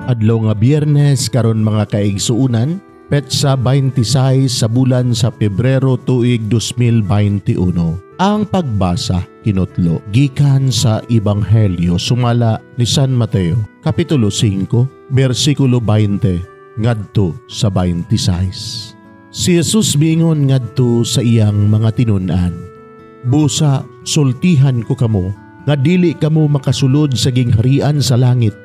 Adlaw nga Biyernes karon mga kaigsuunan, petsa 26 sa bulan sa Pebrero tuig 2021. Ang pagbasa kinutlo gikan sa Ebanghelyo sumala ni San Mateo, kapitulo 5, bersikulo 20 ngadto sa 26. Si Jesus miingon ngadto sa iyang mga tinun-an, "Busa sultihan ko kamo nga dili kamo makasulod sa gingharian sa langit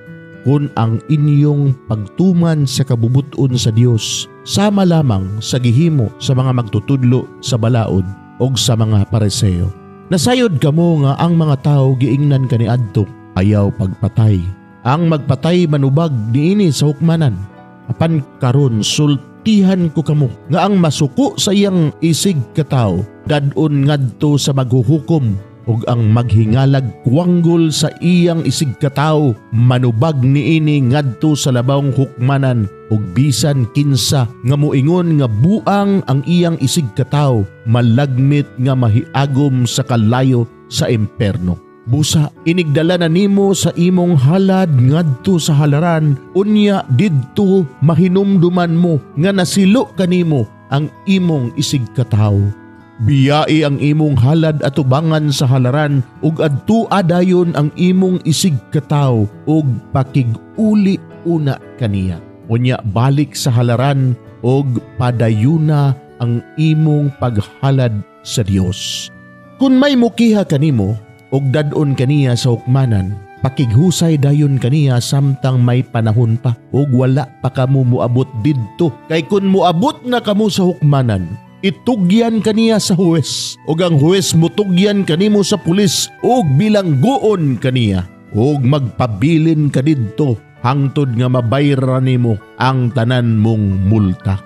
kun ang inyong pagtuman sa kabubuton sa Dios sama lamang sa gihimo sa mga magtutudlo sa balaod o sa mga pariseo. Nasayod kamo nga ang mga tao giingnan kaniadto ayaw pagpatay. Ang magpatay manubag niini sa hukmanan. Apan karon sultihan ko kamo nga ang masuko sa iyang isig katawo dadon ngadto sa maghuhukom ug ang maghingalag kuwanggol sa iyang isig katawo manubag niini ngadto sa labawng hukmanan ug bisan kinsa nga moingon nga buang ang iyang isig katawo malagmit nga mahiagom sa kalayo sa imperno. Busa inigdala na nimo sa imong halad ngadto sa halaran unya didto mahinumduman mo nga nasilo kanimo ang imong isig katawo. Biyai ang imong halad at tubangan sa halaran ug adto adayon ang imong isig katawo ug pakig-uli una kaniya. Unya balik sa halaran ug padayuna ang imong paghalad sa Dios. Kung may mukiha kanimo ug dadon kaniya sa hukmanan, pakighusay dayon kaniya samtang may panahon pa ug wala pa kamo moabot didto. Kay kun moabot na kamo sa hukmanan, itugyan kaniya sa huwes ug ang huwes mutugyan kanimo sa pulis ug bilangguon kaniya ug magpabilin ka didto hangtod nga mabayran nimo ang tanan mong multa.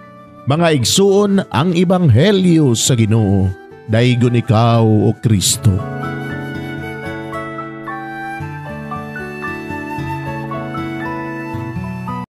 Mga igsuon ang Ebanghelyo sa Ginoo. Daygon ikaw o Kristo.